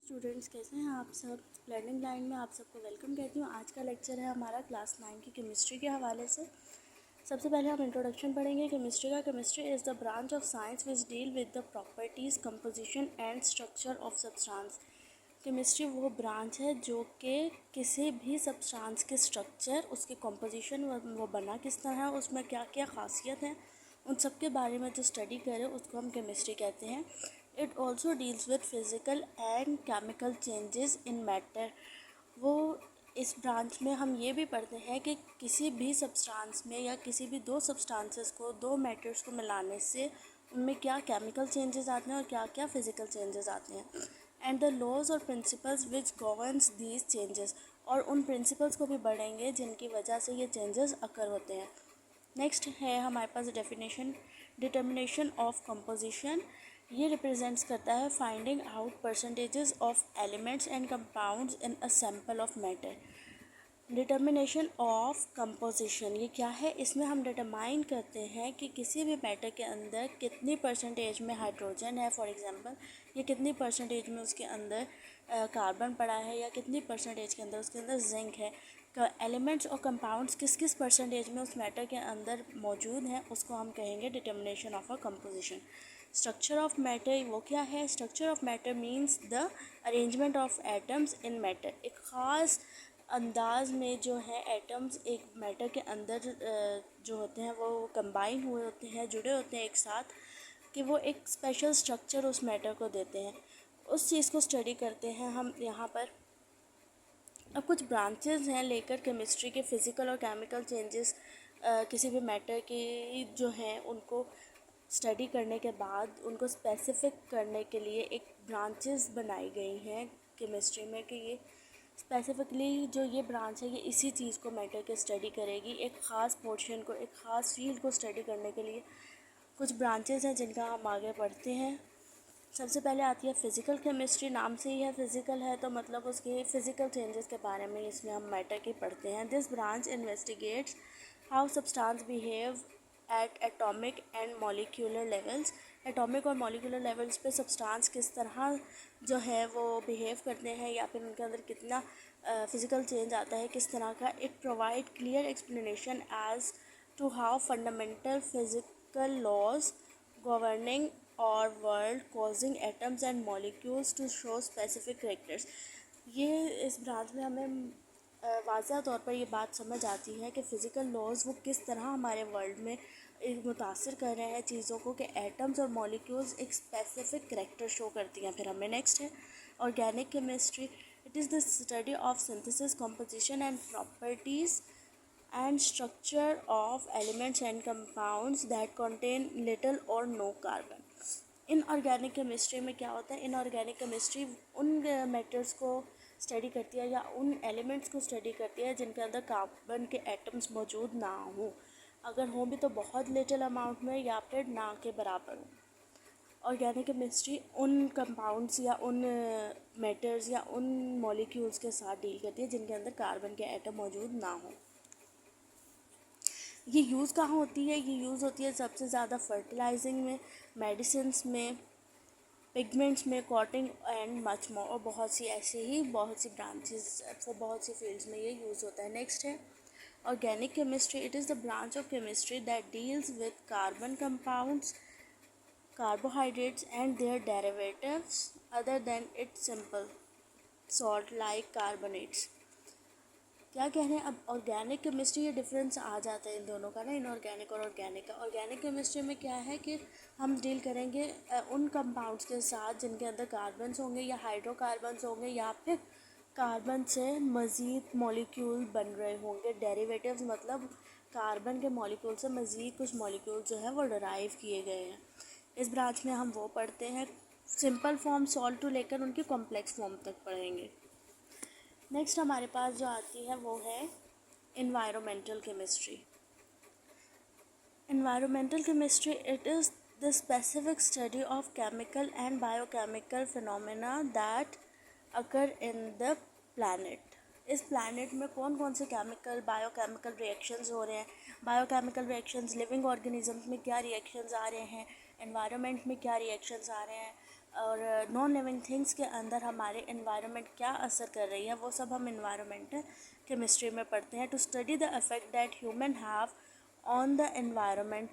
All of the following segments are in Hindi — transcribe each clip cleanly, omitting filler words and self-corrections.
स्टूडेंट्स कैसे हैं आप सब। लर्निंग लाइन में आप सबको वेलकम कहती हूँ। आज का लेक्चर है हमारा क्लास 9 की केमिस्ट्री के हवाले से। सबसे पहले हम इंट्रोडक्शन पढ़ेंगे केमिस्ट्री का। Chemistry is the branch of science which deal with the properties, composition and structure of substance. Chemistry वो ब्रांच है जो कि किसी भी सब्सटेंस के स्ट्रक्चर, उसके कंपोजिशन, वो बना किस तरह है, उसमें क्या क्या खासियत है, उन सब के बारे में जो स्टडी करे उसको हम केमिस्ट्री कहते हैं। It also deals with physical and chemical changes in matter. वो इस ब्रांच में हम ये भी पढ़ते हैं कि किसी भी सब्सटेंस में या किसी भी दो सब्सटेंसेस को, दो मैटर्स को मिलाने से उनमें क्या केमिकल चेंजेस आते हैं और क्या क्या फिज़िकल चेंजेस आते हैं, एंड द लॉज और principles which governs these changes, और उन प्रिंसिपल्स को भी पढ़ेंगे जिनकी वजह से ये चेंजेस अकर होते हैं। नेक्स्ट है हमारे पास डेफिनेशन, डिटर्मिनेशन ऑफ कंपोजिशन। ये रिप्रेजेंट्स करता है finding out percentages of elements and compounds in a sample of matter. Determination of composition ये क्या है, इसमें हम डिटरमाइन करते हैं कि किसी भी मैटर के अंदर कितनी परसेंटेज में हाइड्रोजन है, फॉर एग्जांपल, या कितनी परसेंटेज में उसके अंदर कार्बन पड़ा है, या कितनी परसेंटेज के अंदर उसके अंदर जिंक है। एलिमेंट्स और कंपाउंड्स किस किस परसेंटेज में उस मैटर के अंदर मौजूद हैं, उसको हम कहेंगे determination of a composition. Structure of matter वो क्या है, structure of matter means the arrangement of atoms in matter. एक ख़ास अंदाज में जो है एटम्स एक मैटर के अंदर जो होते हैं वो कंबाइन हुए होते हैं, जुड़े होते हैं एक साथ, कि वो एक स्पेशल स्ट्रक्चर उस मैटर को देते हैं। उस चीज़ को स्टडी करते हैं हम यहाँ पर। अब कुछ ब्रांचेस हैं लेकर केमिस्ट्री के, फिज़िकल और केमिकल चेंजेस किसी भी मैटर की जो हैं उनको स्टडी करने के बाद उनको स्पेसिफिक करने के लिए एक ब्रांचेस बनाई गई हैं केमिस्ट्री में, कि ये स्पेसिफिकली जो ये ब्रांच है ये इसी चीज़ को, मैटर के स्टडी करेगी, एक ख़ास पोर्शन को, एक ख़ास फील्ड को स्टडी करने के लिए कुछ ब्रांचेस हैं जिनका हम आगे पढ़ते हैं। सबसे पहले आती है फ़िज़िकल केमिस्ट्री। नाम से ही है फ़िज़िकल है तो मतलब उसके फ़िज़िकल चेंजेस के बारे में इसमें हम मैटर की पढ़ते हैं। This branch investigates how substance behave at atomic and molecular levels. Atomic और मॉलिक्यूलर लेवल्स पे सब्सटेंस किस तरह जो है वो बिहेव करते हैं, या फिर उनके अंदर कितना फ़िज़िकल चेंज आता है, किस तरह का। It provide clear explanation as to how fundamental physical laws governing our world causing atoms and molecules to show specific characters। ये इस ब्रांच में हमें वाज़ह तौर पर ये बात समझ आती है कि फ़िज़िकल लॉज वो किस तरह हमारे वर्ल्ड में मुतासिर कर रहे हैं चीज़ों को, कि एटम्स और मॉलिक्यूल्स एक स्पेसिफिक करेक्टर शो करती हैं। फिर हमें नेक्स्ट है organic chemistry. It is the study of synthesis, composition and properties and structure of elements and compounds that contain little or no carbon। Inorganic chemistry में क्या होता है, इनऑर्गेनिक केमिस्ट्री उन मैटर्स को स्टडी करती है या उन एलिमेंट्स को स्टडी करती है जिनके अंदर कार्बन के एटम्स मौजूद ना हों, अगर हों भी तो बहुत लिटिल अमाउंट में या फिर ना के बराबर हो। ऑर्गेनिक केमिस्ट्री उन कंपाउंड्स या उन मैटर्स या उन मॉलिक्यूल्स के साथ डील करती है जिनके अंदर कार्बन के एटम मौजूद ना हों। ये यूज़ कहाँ होती है, ये यूज़ होती है सबसे ज़्यादा फर्टिलाइजिंग में, मेडिसिन्स में, पिगमेंट्स में, कोटिंग एंड मच मोर, और बहुत सी ऐसे ही बहुत सी ब्रांचेस फॉर बहुत सी फील्ड्स में ये यूज़ होता है। नेक्स्ट है organic chemistry. It is the branch of chemistry that deals with carbon compounds, carbohydrates and their derivatives other than its simple salt like carbonates। क्या कह रहे हैं अब ऑर्गेनिक केमिस्ट्री, ये डिफरेंस आ जाता है इन दोनों का ना, इनऑर्गेनिक और ऑर्गेनिक का। ऑर्गेनिक केमिस्ट्री में क्या है कि हम डील करेंगे उन कंपाउंड्स के साथ जिनके अंदर कार्बन्स होंगे या हाइड्रोकार्बन्स होंगे, या फिर कार्बन से मज़ीद मॉलिक्यूल बन रहे होंगे। डेरिवेटिव्स मतलब कार्बन के मॉलिक्यूल से मज़ीद कुछ मॉलिक्यूल जो है वो डराइव किए गए हैं। इस ब्रांच में हम वो पढ़ते हैं, सिंपल फॉर्म सॉल्ट टू लेकर उनकी कॉम्प्लेक्स फॉर्म तक पढ़ेंगे। नेक्स्ट हमारे पास जो आती है वो है environmental chemistry. Environmental chemistry it is the specific study of chemical and biochemical phenomena that occur in the planet. इस प्लैनेट में कौन कौन से केमिकल बायोकेमिकल रिएक्शंस हो रहे हैं, बायोकेमिकल रिएक्शंस लिविंग ऑर्गेनिजम्स में क्या रिएक्शंस आ रहे हैं, एनवायरनमेंट में क्या रिएक्शंस आ रहे हैं, और नॉन लिविंग थिंग्स के अंदर हमारे इन्वायरमेंट क्या असर कर रही है, वो सब हम इन्वायरमेंटल केमिस्ट्री में पढ़ते हैं। To study the effect that human have on the environment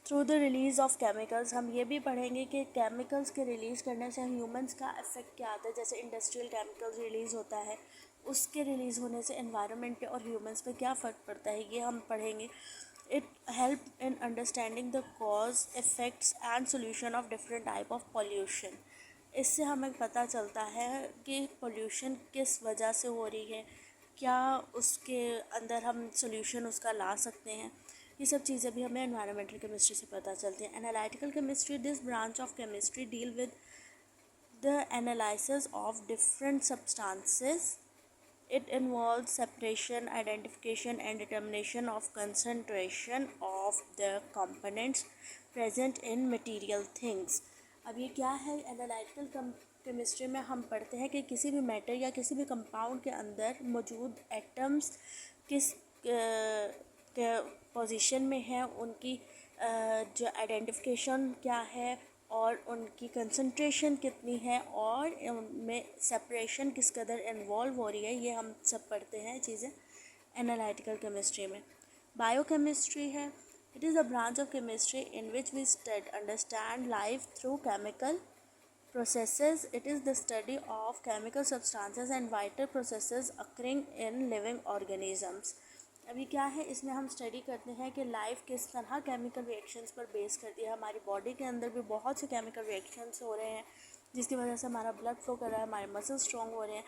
through the release of chemicals, हम ये भी पढ़ेंगे कि केमिकल्स के रिलीज़ करने से ह्यूमंस का इफेक्ट क्या आता है। जैसे इंडस्ट्रियल केमिकल्स रिलीज़ होता है, उसके रिलीज़ होने से एनवायरनमेंट पे और ह्यूमंस पे क्या फ़र्क पड़ता है, ये हम पढ़ेंगे। It help in understanding the cause effects and solution of different type of pollution. इससे हमें पता चलता है कि पोल्यूशन किस वजह से हो रही है, क्या उसके अंदर हम सोल्यूशन उसका ला सकते हैं। ये सब चीज़ें भी हमें एनवायरमेंटल केमिस्ट्री से पता चलती हैं। Analytical chemistry, this branch of chemistry deal with the analysis of different substances. It involves separation, identification and determination of concentration of the components present in material things. अब ये क्या है, एनालिटिकल केमिस्ट्री में हम पढ़ते हैं कि किसी भी मैटर या किसी भी कंपाउंड के अंदर मौजूद एटम्स किस पोजीशन में हैं, उनकी जो आइडेंटिफिकेशन क्या है और उनकी कंसंट्रेशन कितनी है और उनमें सेपरेशन किस कदर इन्वॉल्व हो रही है, ये हम सब पढ़ते हैं चीज़ें एनालिटिकल केमिस्ट्री में। बायोकेमिस्ट्री है, it is a branch of chemistry in which we understand life through chemical processes. It is the study of chemical substances and vital processes occurring in living organisms. अभी क्या है, इसमें हम स्टडी करते हैं कि लाइफ किस तरह केमिकल रिएक्शंस पर बेस करती है। हमारी बॉडी के अंदर भी बहुत से केमिकल रिएक्शंस हो रहे हैं जिसकी वजह से हमारा ब्लड फ्लो कर रहा है, हमारे मसल्स स्ट्रॉन्ग हो रहे हैं,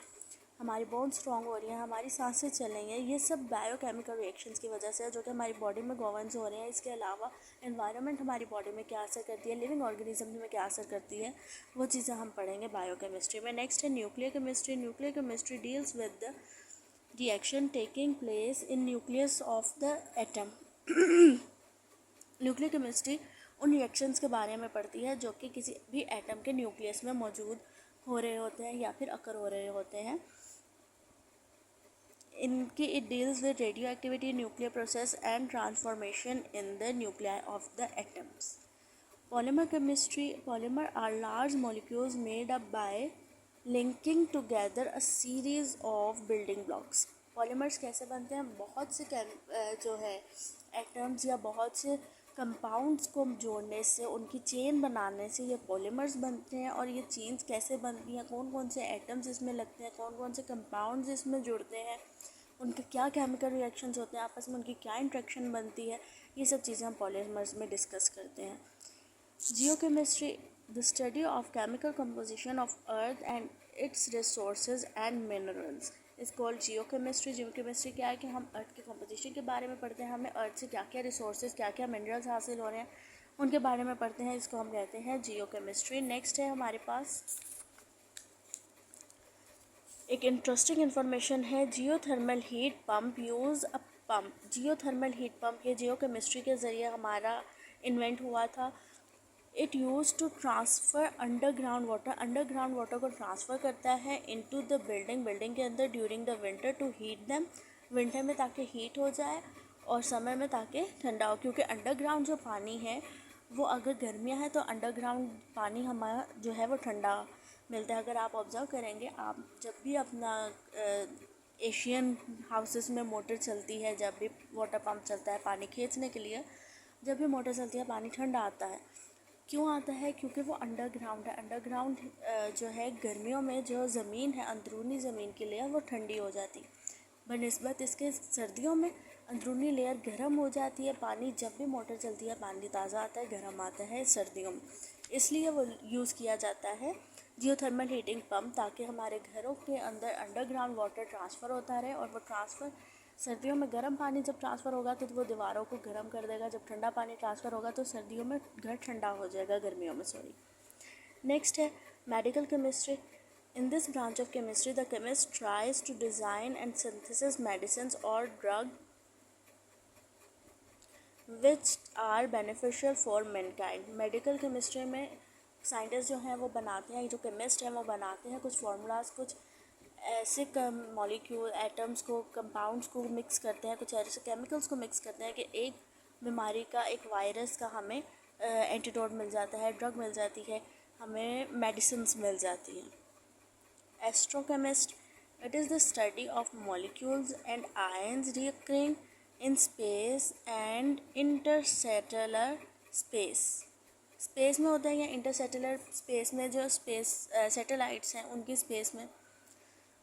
हमारी बोन्स स्ट्रॉन्ग हो रही हैं, हमारी सांसें चल रही हैं। ये सब बायोकेमिकल रिएक्शंस की वजह से है जो कि हमारी बॉडी में गवर्न्स हो रहे हैं। इसके अलावा एनवायरनमेंट हमारी बॉडी में क्या असर करती है, लिविंग ऑर्गेनिज्म में क्या असर करती है, वो चीज़ें हम पढ़ेंगे बायोकेमिस्ट्री में। नेक्स्ट है nuclear chemistry. Nuclear chemistry deals with the reaction taking place in nucleus of the atom. Nuclear chemistry उन रिएक्शंस के बारे में पढ़ती है जो कि किसी भी एटम के न्यूक्लियस में मौजूद हो रहे होते हैं या फिर अकर हो रहे होते हैं। इनकी it deals with radioactivity, nuclear process and transformation in the nuclei of the atoms. Polymer chemistry, polymer are large molecules made up by linking together a series of building blocks. Polymers कैसे बनते हैं, बहुत से जो है एटम्स या बहुत से कंपाउंड्स को जोड़ने से, उनकी चेन बनाने से ये पॉलीमर्स बनते हैं। और ये चेन्स कैसे बनती हैं, कौन कौन से एटम्स इसमें लगते हैं, कौन कौन से कंपाउंड्स इसमें जुड़ते हैं, उनके क्या केमिकल रिएक्शंस होते हैं, आपस में उनकी क्या इंट्रैक्शन बनती है, ये सब चीज़ें हम पॉलीमर्स में डिस्कस करते हैं। Geochemistry, the study of chemical composition of earth and it's resources and minerals is called geochemistry. Geochemistry क्या है कि हम अर्थ के कंपोजिशन के बारे में पढ़ते हैं, हमें अर्थ से क्या क्या रिसोर्सेज, क्या क्या मिनरल्स हासिल हो रहे हैं, उनके बारे में पढ़ते हैं, इसको हम कहते हैं जियोकेमिस्ट्री। नेक्स्ट है हमारे पास एक इंटरेस्टिंग इन्फॉर्मेशन है, geothermal heat pump use a pump. Geothermal heat pump ये जियोकेमिस्ट्री के ज़रिए हमारा इन्वेंट हुआ था। It use to transfer underground water को ट्रांसफ़र करता है इनटू द बिल्डिंग के अंदर during the winter to heat them, winter में ताकि हीट हो जाए और समर में ताकि ठंडा हो। क्योंकि अंडरग्राउंड जो पानी है वो अगर गर्मियाँ हैं तो अंडरग्राउंड पानी हमारा जो है वो ठंडा मिलता है। अगर आप ऑब्ज़र्व करेंगे, आप जब भी अपना एशियन हाउसेस में मोटर चलती है, जब भी वाटर पंप चलता है पानी खींचने के लिए, जब भी मोटर चलती है पानी ठंडा आता है। क्यों आता है, क्योंकि वो अंडरग्राउंड है। अंडरग्राउंड जो है गर्मियों में जो ज़मीन है, अंदरूनी ज़मीन की लेयर वो ठंडी हो जाती है, बनिस्बत इसके सर्दियों में अंदरूनी लेयर गर्म हो जाती है। पानी जब भी मोटर चलती है पानी ताज़ा आता है, गर्म आता है सर्दियों में, इसलिए वो यूज़ किया जाता है जियोथर्मल हीटिंग पंप, ताकि हमारे घरों के अंदर अंडरग्राउंड वाटर ट्रांसफ़र होता रहे। और वो ट्रांसफ़र सर्दियों में गर्म पानी जब ट्रांसफ़र होगा तो वो दीवारों को गर्म कर देगा, जब ठंडा पानी ट्रांसफ़र होगा तो सर्दियों में घर ठंडा हो जाएगा, गर्मियों में सॉरी। नेक्स्ट है medical chemistry. In this branch of chemistry, the chemist tries to design and synthesize medicines or drug which are beneficial for mankind. Medical chemistry में साइंटिस्ट जो हैं वो बनाते हैं, जो केमिस्ट हैं वो बनाते हैं कुछ फार्मूलाज, कुछ ऐसे मॉलिक्यूल एटम्स को, कंपाउंड्स को मिक्स करते हैं, कुछ ऐसे केमिकल्स को मिक्स करते हैं कि एक बीमारी का, एक वायरस का हमें एंटीडोट मिल जाता है, ड्रग मिल जाती है, हमें मेडिसिन्स मिल जाती हैं। एस्ट्रोकेमिस्ट, it is the study of molecules and ions occurring in space and interstellar space। Space में होता है या इंटरस्टेलर स्पेस में, जो स्पेस सैटेलाइट्स हैं उनकी स्पेस में,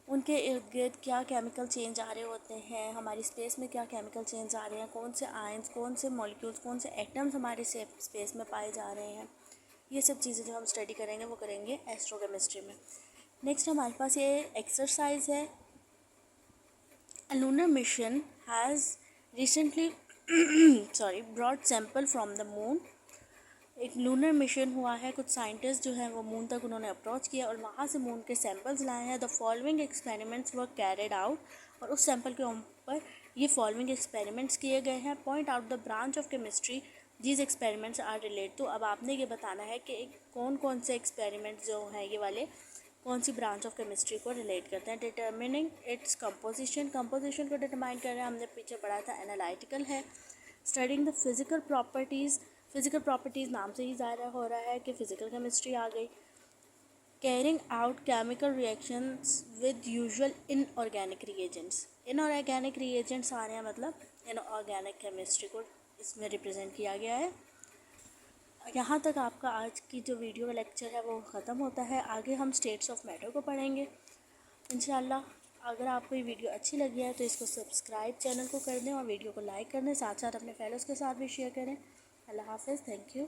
उनके इर्द गिर्द क्या केमिकल चेंज आ रहे होते हैं, हमारी स्पेस में क्या केमिकल चेंज आ रहे हैं, कौन से आयंस, कौन से मॉलिक्यूल्स, कौन से एटम्स हमारे स्पेस में पाए जा रहे हैं, ये सब चीज़ें जो हम स्टडी करेंगे वो करेंगे एस्ट्रोकेमिस्ट्री में। नेक्स्ट हमारे पास ये एक्सरसाइज है। A lunar mission has recently brought sample from the moon। एक लूनर मिशन हुआ है, कुछ साइंटिस्ट जो हैं वो मून तक उन्होंने अप्रोच किया और वहाँ से मून के सैम्पल्स लाए हैं। The following experiments were carried out, और उस सैम्पल के ऊपर ये फॉलोइंग एक्सपेरिमेंट्स किए गए हैं। Point out the branch of chemistry these experiments are relate. तो अब आपने ये बताना है कि कौन कौन से एक्सपेरिमेंट्स जो हैं ये वाले कौन सी ब्रांच ऑफ केमिस्ट्री को रिलेट करते हैं। डिटर्मिनिंग इट्स कंपोजिशन को डिटरमाइन कर रहे हैं, हमने पीछे पढ़ा था एनालिटिकल है। स्टडिंग द फिजिकल प्रॉपर्टीज़ नाम से ही ज़ाहिर हो रहा है कि फ़िज़िकल केमिस्ट्री आ गई। Carrying out chemical reactions with usual inorganic reagents आ रहे हैं, मतलब इनऑर्गेनिक केमिस्ट्री को इसमें रिप्रेजेंट किया गया है। यहाँ तक आपका आज की जो वीडियो का लेक्चर है वो ख़त्म होता है। आगे हम स्टेट्स ऑफ मैटर को पढ़ेंगे इंशाल्लाह। अगर आपको ये वीडियो अच्छी लगी है तो इसको सब्सक्राइब चैनल को कर दें और वीडियो को लाइक कर दें, साथ साथ अपने फेलोज़ के साथ भी शेयर करें। अल्लाह हाफ़िज़, थैंक यू।